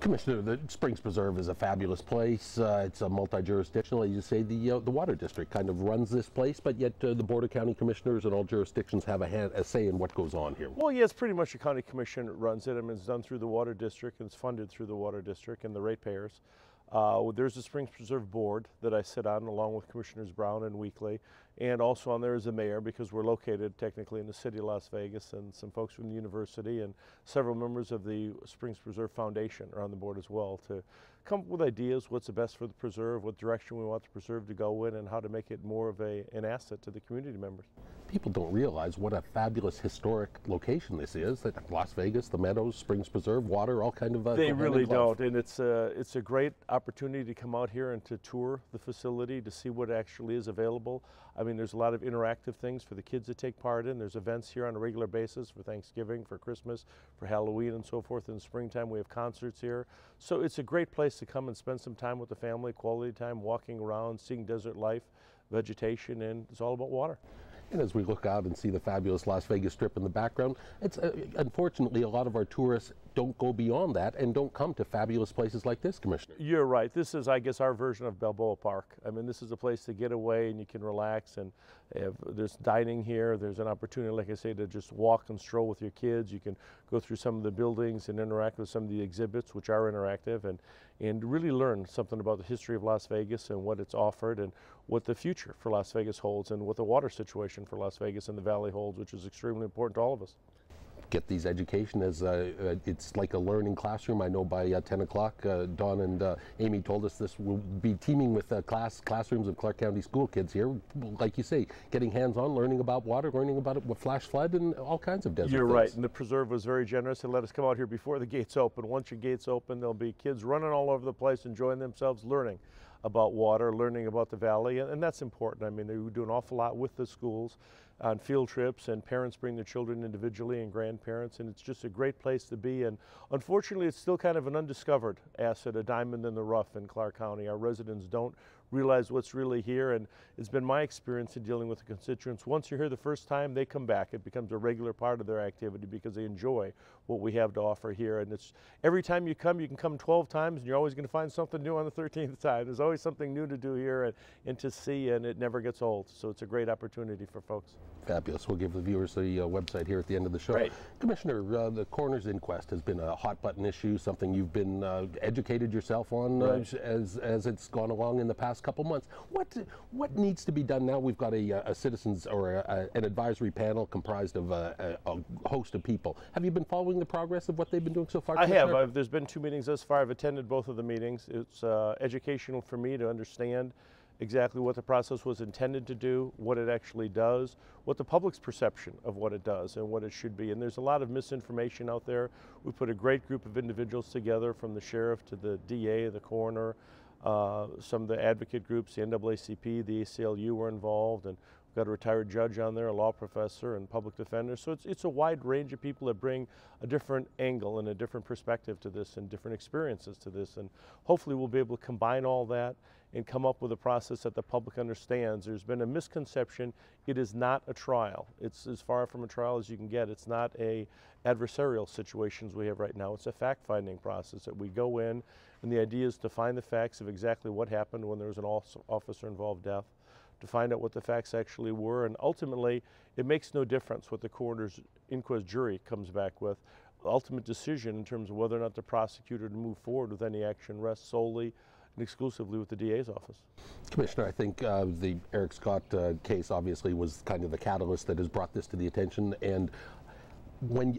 Commissioner, the Springs Preserve is a fabulous place. It's a multi-jurisdictional. As you say, the Water District kind of runs this place, but yet the Board of County Commissioners and all jurisdictions have a say in what goes on here. Well, yeah, it's pretty much the County Commission that runs it. I mean, it's done through the Water District, and it's funded through the Water District and the ratepayers. There's the Springs Preserve Board that I sit on along with Commissioners Brown and Weekly, and also on there is the mayor, because we're located technically in the city of Las Vegas, and some folks from the university and several members of the Springs Preserve Foundation are on the board as well to come up with ideas, what's the best for the preserve, what direction we want the preserve to go in, and how to make it more of an asset to the community members. People don't realize what a fabulous historic location this is. That Las Vegas, the Meadows, Springs Preserve, water, all kind of. They really don't, and it's a great opportunity to come out here and to tour the facility to see what actually is available. I mean, there's a lot of interactive things for the kids to take part in. There's events here on a regular basis for Thanksgiving, for Christmas, for Halloween, and so forth. In the springtime, we have concerts here. So it's a great place to come and spend some time with the family, quality time, walking around, seeing desert life, vegetation, and it's all about water. And as we look out and see the fabulous Las Vegas Strip in the background, it's unfortunately a lot of our tourists don't go beyond that and don't come to fabulous places like this, Commissioner. You're right. This is, I guess, our version of Balboa Park. I mean, this is a place to get away and you can relax, and there's dining here. There's an opportunity, like I say, to just walk and stroll with your kids. You can go through some of the buildings and interact with some of the exhibits, which are interactive, and really learn something about the history of Las Vegas and what it's offered and what the future for Las Vegas holds and what the water situation for Las Vegas and the Valley holds, which is extremely important to all of us. Get these education as it's like a learning classroom. I know by 10 o'clock, Don and Amy told us this will be teeming with classrooms of Clark County school kids here. Like you say, getting hands-on, learning about water, learning about it with flash flood and all kinds of desert You're things. right, and the preserve was very generous and let us come out here before the gates open. Once your gates open, there'll be kids running all over the place, enjoying themselves, learning about water, learning about the valley, and that's important. I mean, they do an awful lot with the schools on field trips, and parents bring their children individually and grandparents, and it's just a great place to be. And unfortunately, it's still kind of an undiscovered asset, a diamond in the rough in Clark County. Our residents don't realize what's really here, and it's been my experience in dealing with the constituents. Once you're here the first time, they come back. It becomes a regular part of their activity because they enjoy what we have to offer here. And it's every time you can come 12 times, and you're always going to find something new on the 13th time. There's always something new to do here and to see, and it never gets old. So it's a great opportunity for folks. Fabulous. We'll give the viewers the website here at the end of the show. Right. Commissioner, the coroner's inquest has been a hot button issue, something you've been educated yourself on right. as it's gone along in the past couple months. What needs to be done now? We've got a citizens or an advisory panel comprised of a host of people. Have you been following the progress of what they've been doing so far? I have. There's been 2 meetings thus far. I've attended both of the meetings. It's educational for me to understand exactly what the process was intended to do, what it actually does, what the public's perception of what it does and what it should be. And there's a lot of misinformation out there. We put a great group of individuals together, from the sheriff to the DA, the coroner, some of the advocate groups, the NAACP, the ACLU were involved, and we've got a retired judge on there, a law professor, and public defender. So it's a wide range of people that bring a different angle and a different perspective to this and different experiences to this. And hopefully we'll be able to combine all that and come up with a process that the public understands. There's been a misconception. It is not a trial. It's as far from a trial as you can get. It's not a adversarial situations we have right now. It's a fact-finding process that we go in, and the idea is to find the facts of exactly what happened when there was an officer-involved death, to find out what the facts actually were, and ultimately it makes no difference what the coroner's inquest jury comes back with. The ultimate decision in terms of whether or not the prosecutor to move forward with any action rests solely and exclusively with the DA's office. Commissioner, I think the Eric Scott case obviously was kind of the catalyst that has brought this to the attention, and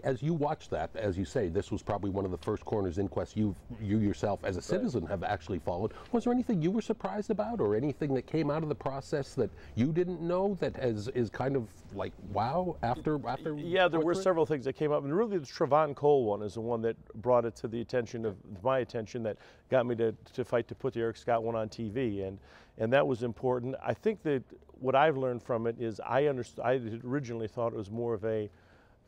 as you watch that, as you say, this was probably one of the first coroner's inquests you yourself as a citizen have actually followed. Was there anything you were surprised about, or anything that came out of the process that you didn't know that is kind of like, wow, after? Yeah, there were several things that came up, and really the Trevon Cole one is the one that brought it to the attention of my attention, that got me to fight to put the Eric Scott one on TV, and that was important. I think that what I've learned from it is I originally thought it was more of an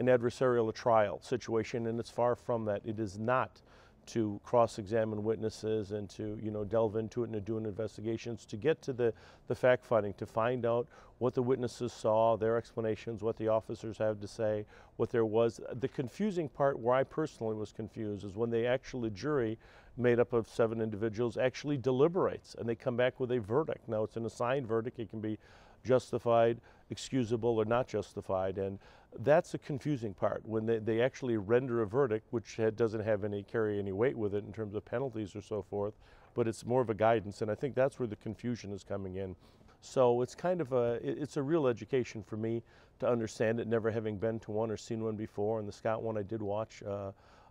adversarial trial situation, and it's far from that. It is not to cross-examine witnesses and to delve into it and to do investigations to get to the fact-finding, to find out what the witnesses saw, their explanations, what the officers had to say, what there was. The confusing part where I personally was confused is when the jury, made up of 7 individuals, actually deliberates and they come back with a verdict. Now it's an assigned verdict. It can be justified, excusable, or not justified, and that's a confusing part when they actually render a verdict which doesn't have carry any weight with it in terms of penalties or so forth, but it's more of a guidance, and I think that's where the confusion is coming in. So it's kind of it's a real education for me to understand it, never having been to one or seen one before, and the Scott one I did watch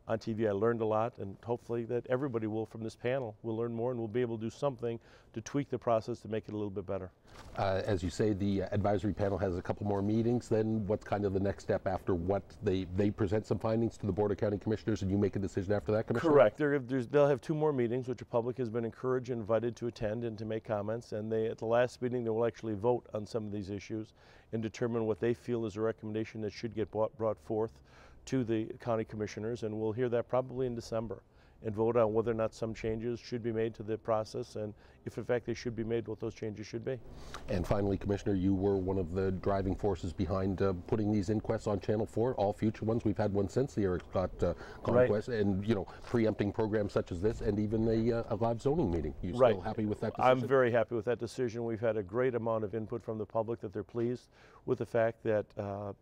on TV. I learned a lot, and hopefully that everybody will, from this panel, will learn more and will be able to do something to tweak the process to make it a little bit better. As you say, the advisory panel has a couple more meetings. Then what's kind of the next step after what they present some findings to the Board of County Commissioners and you make a decision after that, Commissioner? Correct. They'll have 2 more meetings, which the public has been encouraged and invited to attend and to make comments. And at the last meeting, they will actually vote on some of these issues and determine what they feel is a recommendation that should get brought forth to the county commissioners, and we'll hear that probably in December and vote on whether or not some changes should be made to the process, and if in fact they should be made, what those changes should be. And finally, Commissioner, you were one of the driving forces behind putting these inquests on Channel 4, all future ones. We've had one since the Eric Scott conquest, and preempting programs such as this, and even a live zoning meeting. You still happy with that decision? I'm very happy with that decision. We've had a great amount of input from the public that they're pleased with the fact that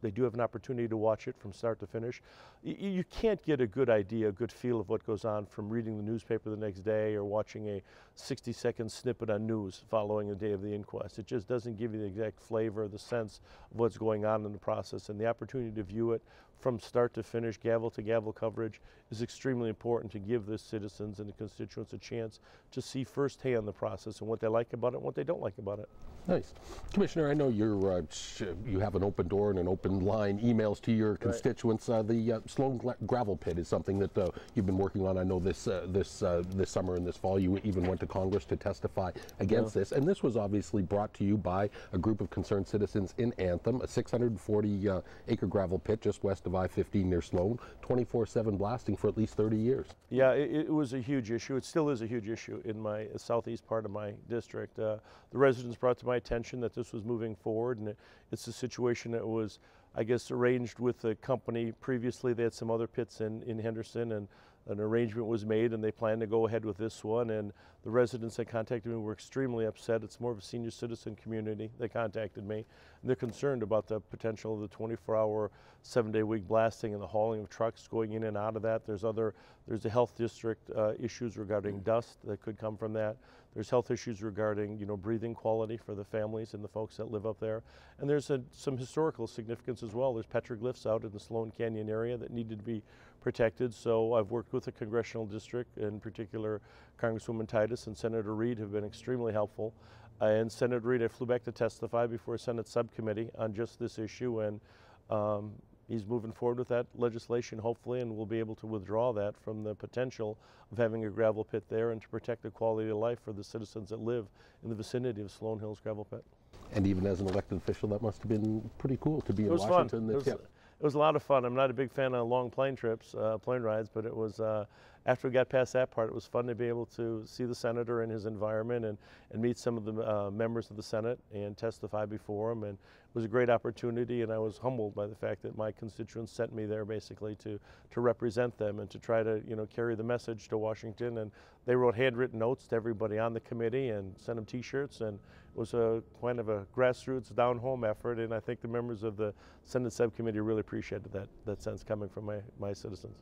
they do have an opportunity to watch it from start to finish. You can't get a good idea, a good feel of what goes on from reading the newspaper the next day or watching a 60-second snippet on news following the day of the inquest. It just doesn't give you the exact flavor, the sense of what's going on in the process, and the opportunity to view it from start to finish, gavel to gavel coverage is extremely important to give the citizens and the constituents a chance to see firsthand the process and what they like about it and what they don't like about it. Nice. Commissioner, I know you have an open door and an open line emails to your constituents. The Sloan gravel pit is something that you've been working on. I know this summer and this fall you even went to Congress to testify against this, and this was obviously brought to you by a group of concerned citizens in Anthem, a 640-acre gravel pit just west of I-15 near Sloan, 24/7 blasting for at least 30 years. Yeah, it was a huge issue. It still is a huge issue in my southeast part of my district. The residents brought to my attention that this was moving forward, and it's a situation that was, I guess, arranged with the company previously. They had some other pits in Henderson, and an arrangement was made, and they planned to go ahead with this one. And the residents that contacted me were extremely upset. It's more of a senior citizen community that contacted me, and they're concerned about the potential of the 24-hour, 7-day-a-week blasting and the hauling of trucks going in and out of that. There's the health district issues regarding dust that could come from that. There's health issues regarding, breathing quality for the families and the folks that live up there. And there's some historical significance as well. There's petroglyphs out in the Sloan Canyon area that needed to be protected. So I've worked with the congressional district, in particular Congresswoman Titus and Senator Reed have been extremely helpful. And Senator Reed, I flew back to testify before a Senate subcommittee on just this issue, and he's moving forward with that legislation, hopefully, and we'll be able to withdraw that from the potential of having a gravel pit there and to protect the quality of life for the citizens that live in the vicinity of Sloan Hills Gravel Pit. And even as an elected official, that must have been pretty cool to be in Washington. It was a lot of fun. I'm not a big fan of long plane trips, plane rides, but it was, after we got past that part, it was fun to be able to see the senator in his environment and meet some of the members of the Senate and testify before him. And it was a great opportunity, and I was humbled by the fact that my constituents sent me there basically to represent them and to try to carry the message to Washington. And they wrote handwritten notes to everybody on the committee and sent them T-shirts, and it was a kind of a grassroots down-home effort, and I think the members of the Senate subcommittee really appreciated that sense coming from my citizens.